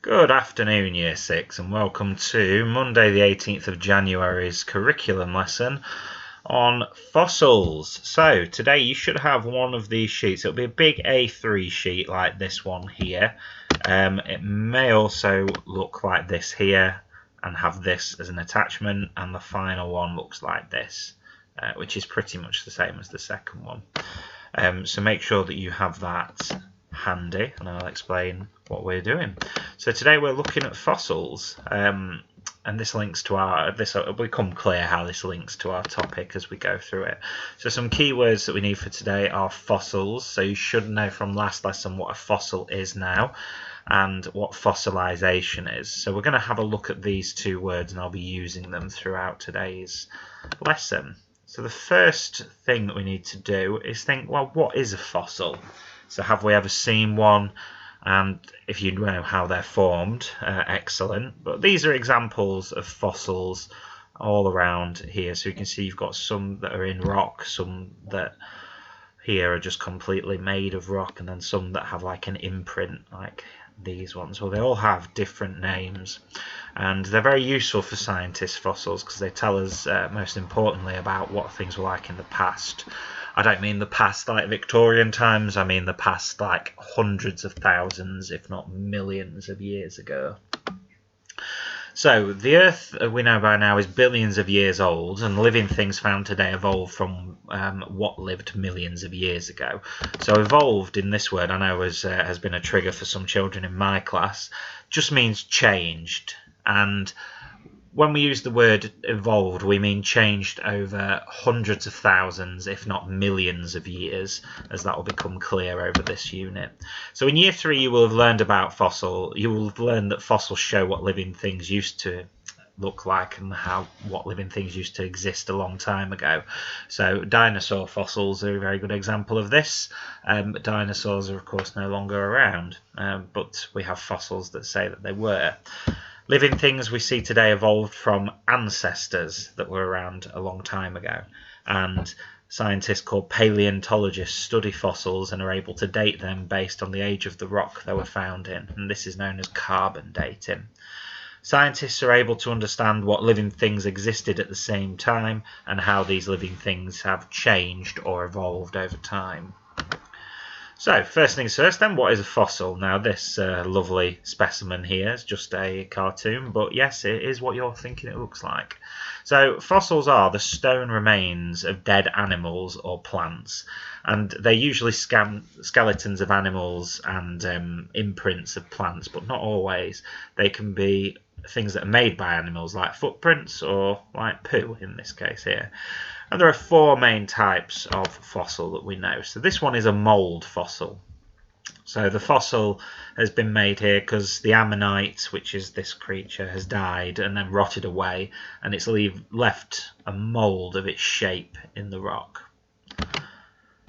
Good afternoon, Year 6, and welcome to Monday the 18th of January's curriculum lesson on fossils. So, today you should have one of these sheets. It'll be a big A3 sheet like this one here. It may also look like this here and have this as an attachment, and the final one looks like this, which is pretty much the same as the second one. So make sure that you have that handy, and I'll explain what we're doing. So today we're looking at fossils, and this links to it'll become clear how this links to our topic as we go through it. So some keywords that we need for today are fossils. So you should know from last lesson what a fossil is now and what fossilization is. So we're going to have a look at these two words, and I'll be using them throughout today's lesson. So the first thing that we need to do is think, well, what is a fossil? So have we ever seen one? And if you know how they're formed, excellent. But these are examples of fossils all around here. So you can see you've got some that are in rock, some that here are just completely made of rock, and then some that have like an imprint like these ones. Well, they all have different names, and they're very useful for scientists, fossils, because they tell us most importantly about what things were like in the past. I don't mean the past like Victorian times, I mean the past like hundreds of thousands, if not millions of years ago. So the Earth, we know by now, is billions of years old, and living things found today evolved from what lived millions of years ago. So evolved in this word, I know has been a trigger for some children in my class, just means changed. And when we use the word evolved, we mean changed over hundreds of thousands, if not millions of years, as that will become clear over this unit. So in year 3, you will have learned about you will have learned that fossils show what living things used to look like and what living things used to exist a long time ago. So dinosaur fossils are a very good example of this. Dinosaurs are of course no longer around, but we have fossils that say that they were. Living things we see today evolved from ancestors that were around a long time ago, and scientists called paleontologists study fossils and are able to date them based on the age of the rock they were found in, and this is known as carbon dating. Scientists are able to understand what living things existed at the same time and how these living things have changed or evolved over time. So, first things first then, what is a fossil? Now, this lovely specimen here is just a cartoon, but yes, it is what you're thinking it looks like. So, fossils are the stone remains of dead animals or plants, and they're usually skeletons of animals and imprints of plants, but not always. They can be things that are made by animals, like footprints or like poo in this case here. And there are 4 main types of fossil that we know. So this one is a mould fossil. So the fossil has been made here because the ammonite, which is this creature, has died and then rotted away, and it's left a mould of its shape in the rock.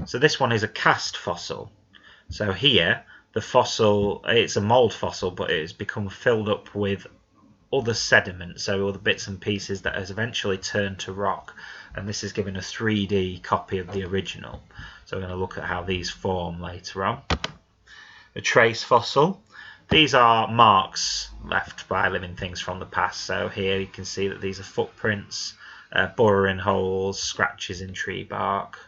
So this one is a cast fossil. So here, the fossil, it's a mould fossil, but it has become filled up with other sediment, so other bits and pieces that has eventually turned to rock, and this is given a 3D copy of the original. So we're going to look at how these form later on. A trace fossil. These are marks left by living things from the past. So here you can see that these are footprints, burrowing holes, scratches in tree bark,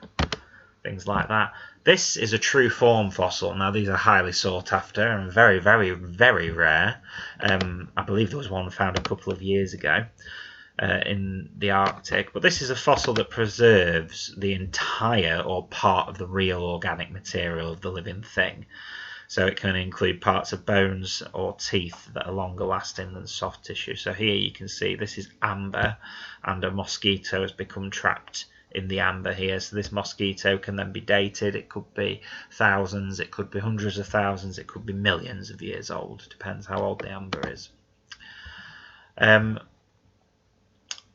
things like that. This is a true form fossil. Now these are highly sought after and very, very, very rare. I believe there was one found a couple of years ago in the Arctic, but this is a fossil that preserves the entire or part of the real organic material of the living thing. So it can include parts of bones or teeth that are longer lasting than soft tissue. So here you can see this is amber, and a mosquito has become trapped in the amber here. So this mosquito can then be dated. It could be thousands, it could be hundreds of thousands, it could be millions of years old. It depends how old the amber is.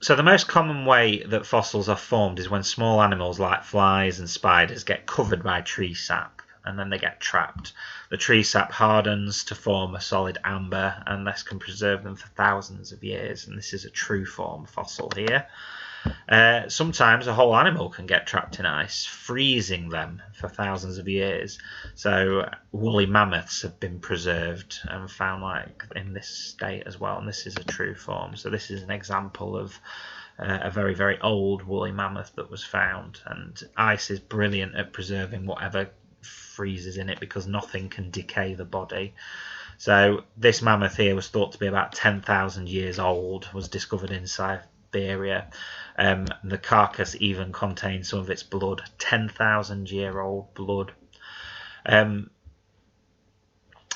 So the most common way that fossils are formed is when small animals like flies and spiders get covered by tree sap, and then they get trapped. The tree sap hardens to form a solid amber, and this can preserve them for thousands of years, and this is a true form fossil here. Sometimes a whole animal can get trapped in ice, freezing them for thousands of years. So woolly mammoths have been preserved and found like in this state as well, and this is a true form. So this is an example of a very, very old woolly mammoth that was found, and ice is brilliant at preserving whatever freezes in it because nothing can decay the body. So this mammoth here was thought to be about 10,000 years old, was discovered in Siberia. The carcass even contains some of its blood, 10,000-year-old blood. And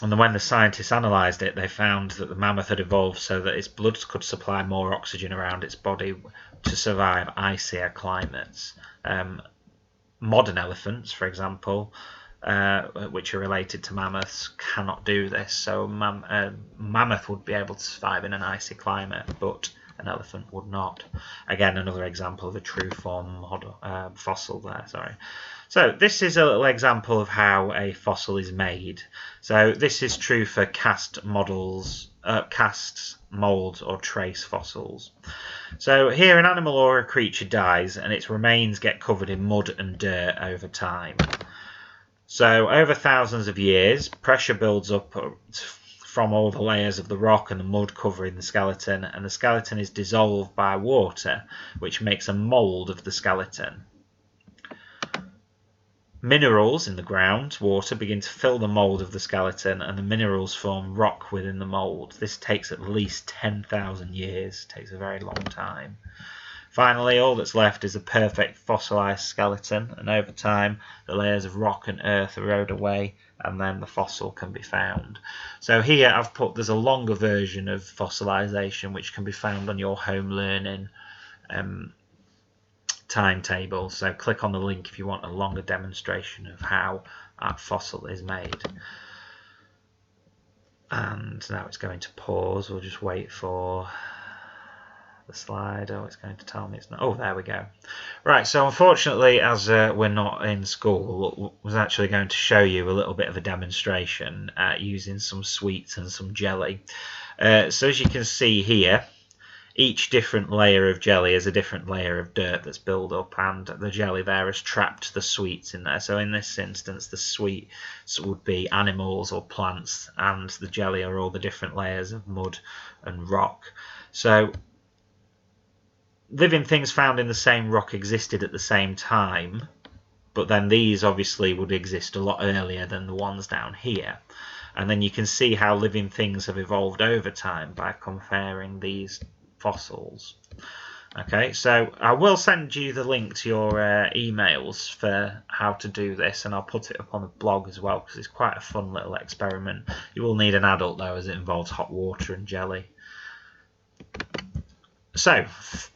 then when the scientists analysed it, they found that the mammoth had evolved so that its blood could supply more oxygen around its body to survive icier climates. Modern elephants, for example, which are related to mammoths, cannot do this. So mammoth would be able to survive in an icy climate, but an elephant would not. Again, another example of a true form fossil there. Sorry. So this is a little example of how a fossil is made. So this is true for casts, molds, or trace fossils. So here an animal or a creature dies and its remains get covered in mud and dirt over time. So over thousands of years, pressure builds up from all the layers of the rock and the mud covering the skeleton, and the skeleton is dissolved by water, which makes a mould of the skeleton. Minerals in the ground, water, begin to fill the mould of the skeleton, and the minerals form rock within the mould. This takes at least 10,000 years. It takes a very long time. Finally, all that's left is a perfect fossilised skeleton, and over time the layers of rock and earth erode away, and then the fossil can be found. So here I've put, there's a longer version of fossilisation which can be found on your home learning timetable. So click on the link if you want a longer demonstration of how that fossil is made. And now it's going to pause. We'll just wait for the slide. Oh, it's going to tell me it's not. Oh, there we go. Right, so unfortunately, as we're not in school, I was actually going to show you a little bit of a demonstration using some sweets and some jelly. So as you can see here, each different layer of jelly is a different layer of dirt that's built up, and the jelly there has trapped the sweets in there. So in this instance, the sweets would be animals or plants, and the jelly are all the different layers of mud and rock. So living things found in the same rock existed at the same time, but then these obviously would exist a lot earlier than the ones down here. And then you can see how living things have evolved over time by comparing these fossils. Okay, so I will send you the link to your emails for how to do this, and I'll put it up on the blog as well because it's quite a fun little experiment. You will need an adult though, as it involves hot water and jelly. So,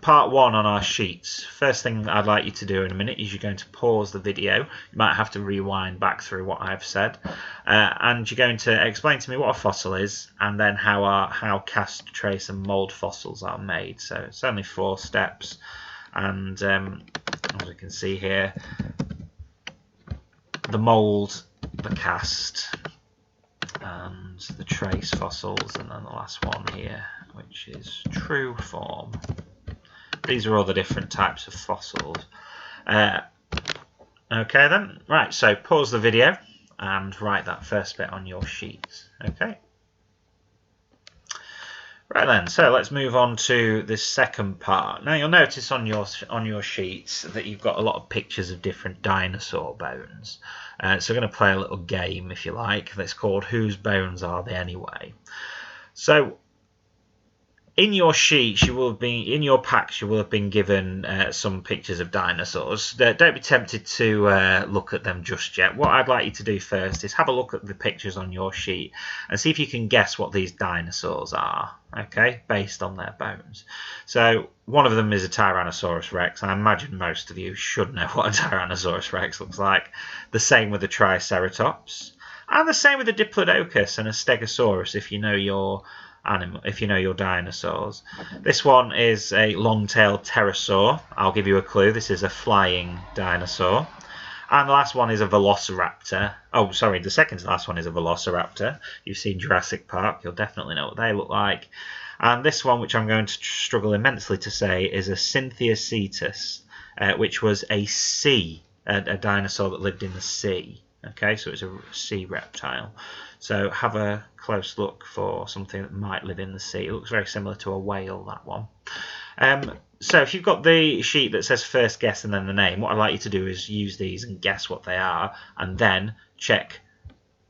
part one on our sheets. First thing I'd like you to do in a minute is you're going to pause the video. You might have to rewind back through what I've said. And you're going to explain to me what a fossil is, and then how cast, trace and mould fossils are made. So it's only 4 steps. And as we can see here, the mould, the cast, and the trace fossils, and then the last one here, which is true form. These are all the different types of fossils. Okay then, right, so pause the video and write that first bit on your sheets. Okay. Right then, so let's move on to this second part. Now you'll notice on your sheets that you've got a lot of pictures of different dinosaur bones. So we're going to play a little game, if you like, that's called Whose Bones Are They Anyway? So in your sheets, you will be in your packs. You will have been given some pictures of dinosaurs. Don't be tempted to look at them just yet. What I'd like you to do first is have a look at the pictures on your sheet and see if you can guess what these dinosaurs are. Okay, based on their bones. So one of them is a Tyrannosaurus Rex. I imagine most of you should know what a Tyrannosaurus Rex looks like. The same with the Triceratops, and the same with the Diplodocus and a Stegosaurus. If you know your dinosaurs. This one is a long-tailed pterosaur. I'll give you a clue. This is a flying dinosaur. And the last one is a Velociraptor. Oh, sorry, the second to last one is a Velociraptor. You've seen Jurassic Park. You'll definitely know what they look like. And this one, which I'm going to struggle immensely to say, is a Syntheocetus, which was a dinosaur that lived in the sea. Okay, so it's a sea reptile. So have a close look for something that might live in the sea. It looks very similar to a whale, that one. So if you've got the sheet that says first guess and then the name, what I'd like you to do is use these and guess what they are, and then check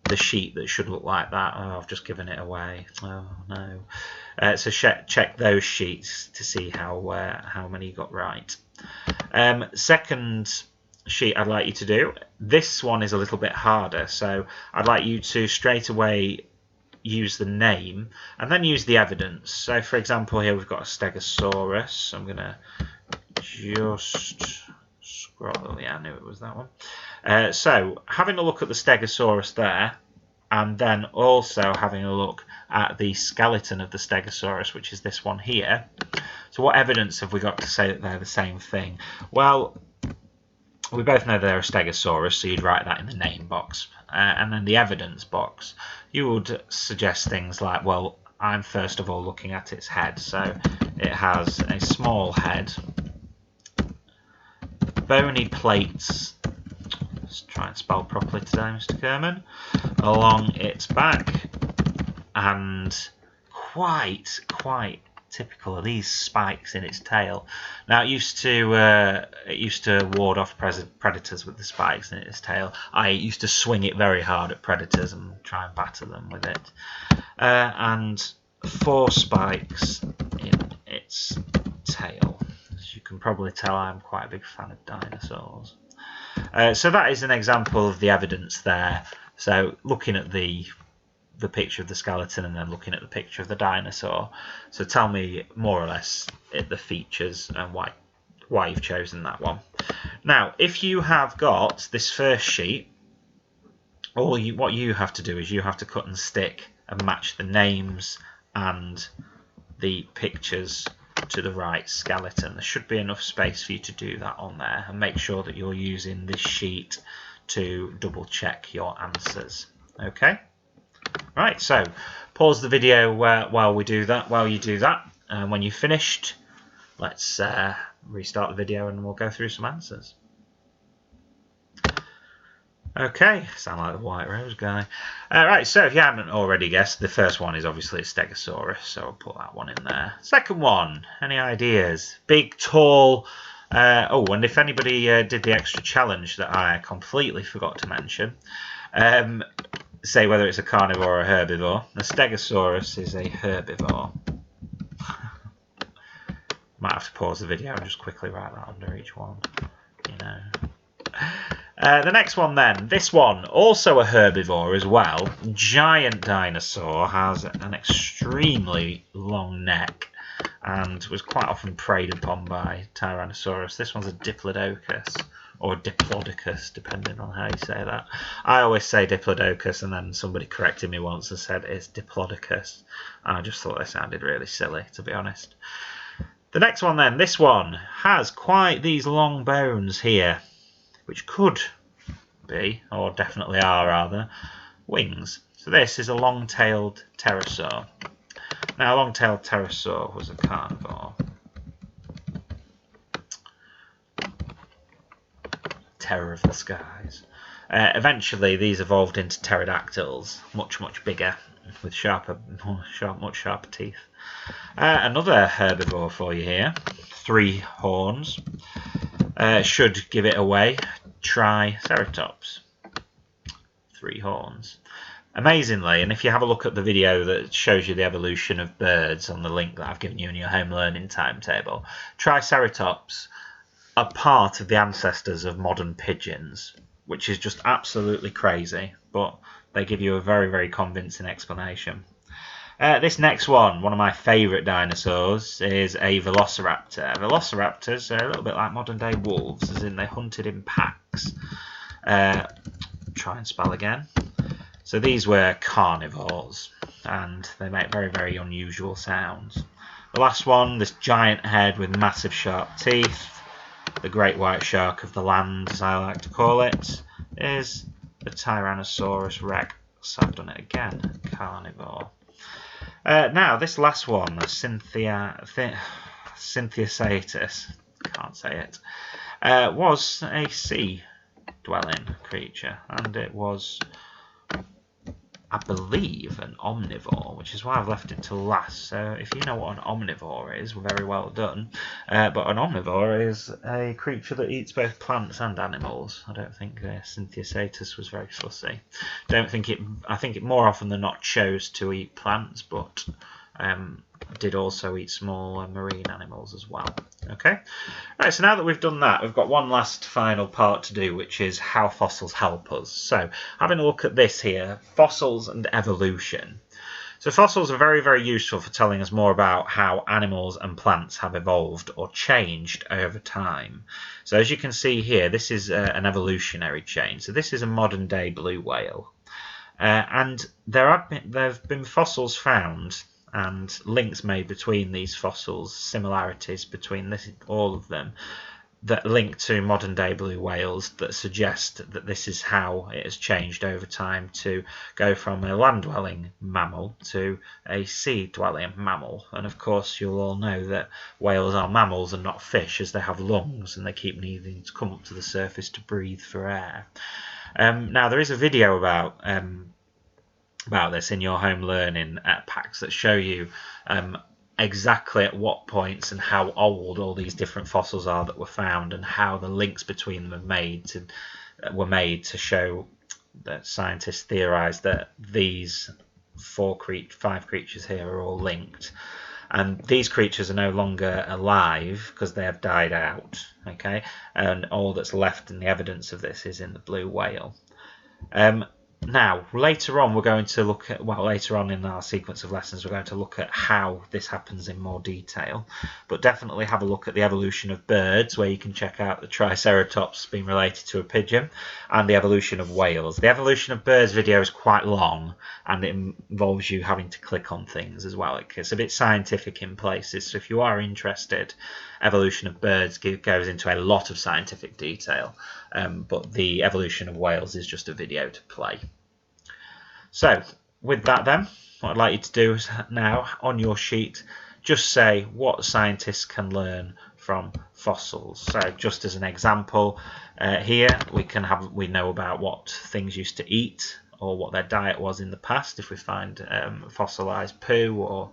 the sheet that should look like that. Oh, I've just given it away. Oh no. So check those sheets to see how many you got right. Second sheet I'd like you to do, this one is a little bit harder, so I'd like you to straight away use the name and then use the evidence. So for example, here we've got a Stegosaurus. I'm gonna just scroll. Yeah, I knew it was that one. So having a look at the Stegosaurus there, and then also having a look at the skeleton of the Stegosaurus, which is this one here. So what evidence have we got to say that they're the same thing? Well, we both know they're a Stegosaurus, so you'd write that in the name box. And then the evidence box, you would suggest things like, well, I'm first of all looking at its head. So it has a small head, bony plates, let's try and spell properly today, Mr. Kerman, along its back, and quite typical of these spikes in its tail. Now it used to ward off predators with the spikes in its tail. I used to swing it very hard at predators and try and batter them with it. And 4 spikes in its tail. As you can probably tell, I'm quite a big fan of dinosaurs. So that is an example of the evidence there. So looking at the picture of the skeleton and then looking at the picture of the dinosaur. So tell me more or less the features and why you've chosen that one. Now, if you have got this first sheet, what you have to do is you have to cut and stick and match the names and the pictures to the right skeleton. There should be enough space for you to do that on there, and make sure that you're using this sheet to double check your answers. Okay? Right, so pause the video while you do that, and when you've finished, let's restart the video and we'll go through some answers. Okay, sound like the White Rose guy. Right, so if you haven't already guessed, the first one is obviously a Stegosaurus, so I'll put that one in there. Second one, any ideas? Big, tall. Oh, and if anybody did the extra challenge that I completely forgot to mention, say whether it's a carnivore or a herbivore. The Stegosaurus is a herbivore. Might have to pause the video and just quickly write that under each one, you know. The next one then, this one, also a herbivore as well. Giant dinosaur, has an extremely long neck and was quite often preyed upon by Tyrannosaurus. This one's a Diplodocus, or Diplodocus, depending on how you say that. I always say Diplodocus, and then somebody corrected me once and said it's Diplodocus. And I just thought they sounded really silly, to be honest. The next one then, this one has quite these long bones here, which could be, or definitely are rather, wings. So this is a long-tailed pterosaur. Now, a long-tailed pterosaur was a carnivore. Terror of the skies. Eventually, these evolved into pterodactyls, much bigger, with much sharper teeth. Another herbivore for you here. 3 horns. Should give it away. Triceratops. 3 horns. Amazingly, and if you have a look at the video that shows you the evolution of birds on the link that I've given you in your home learning timetable, Triceratops are part of the ancestors of modern pigeons, which is just absolutely crazy, but they give you a very convincing explanation. This next one of my favourite dinosaurs, is a Velociraptor. Velociraptors are a little bit like modern day wolves, as in they hunted in packs. Try and spell again. So these were carnivores, and they make very unusual sounds. The last one, this giant head with massive sharp teeth, the great white shark of the land, as I like to call it, is the Tyrannosaurus rex. I've done it again, carnivore. Now, this last one, Syntheosaurus, can't say it, was a sea-dwelling creature, and it was, I believe, an omnivore, which is why I've left it till last. So if you know what an omnivore is, very well done. But an omnivore is a creature that eats both plants and animals. I don't think Syntheosaurus was very fussy. I think it more often than not chose to eat plants, but did also eat small marine animals as well. Okay, right, so now that we've done that, we've got one last final part to do, which is how fossils help us. So having a look at this here, fossils and evolution. So fossils are very, very useful for telling us more about how animals and plants have evolved or changed over time. So as you can see here, this is an evolutionary chain. So this is a modern day blue whale. And there have been fossils found and links made between these fossils, similarities between all of them, that link to modern day blue whales that suggest that this is how it has changed over time to go from a land-dwelling mammal to a sea-dwelling mammal. And of course you'll all know that whales are mammals and not fish, as they have lungs and they keep needing to come up to the surface to breathe for air. Now there is a video about this in your home learning packs that show you exactly at what points and how old all these different fossils are that were found, and how the links between them were made to show that scientists theorized that these five creatures here are all linked. And these creatures are no longer alive because they have died out. Okay, and all that's left in the evidence of this is in the blue whale. Now, later on, we're going to look at, later on in our sequence of lessons, we're going to look at how this happens in more detail. But definitely have a look at the evolution of birds, where you can check out the Triceratops being related to a pigeon, and the evolution of whales. The evolution of birds video is quite long, and it involves you having to click on things as well. It's a bit scientific in places, so if you are interested, evolution of birds goes into a lot of scientific detail, but the evolution of whales is just a video to play. So with that then, what I'd like you to do is now on your sheet just say what scientists can learn from fossils. So just as an example, here we know about what things used to eat, or what their diet was in the past. If we find fossilized poo or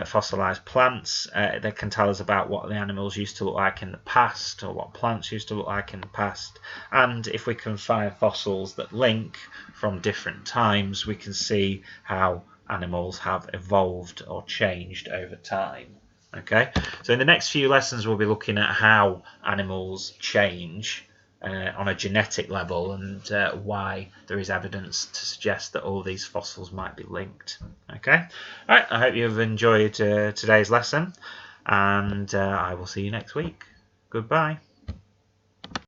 fossilized plants, they can tell us about what the animals used to look like in the past, or what plants used to look like in the past. And if we can find fossils that link from different times, we can see how animals have evolved or changed over time. Okay, so in the next few lessons we'll be looking at how animals change on a genetic level, and why there is evidence to suggest that all these fossils might be linked. Okay, all right, I hope you've enjoyed today's lesson, and I will see you next week. Goodbye.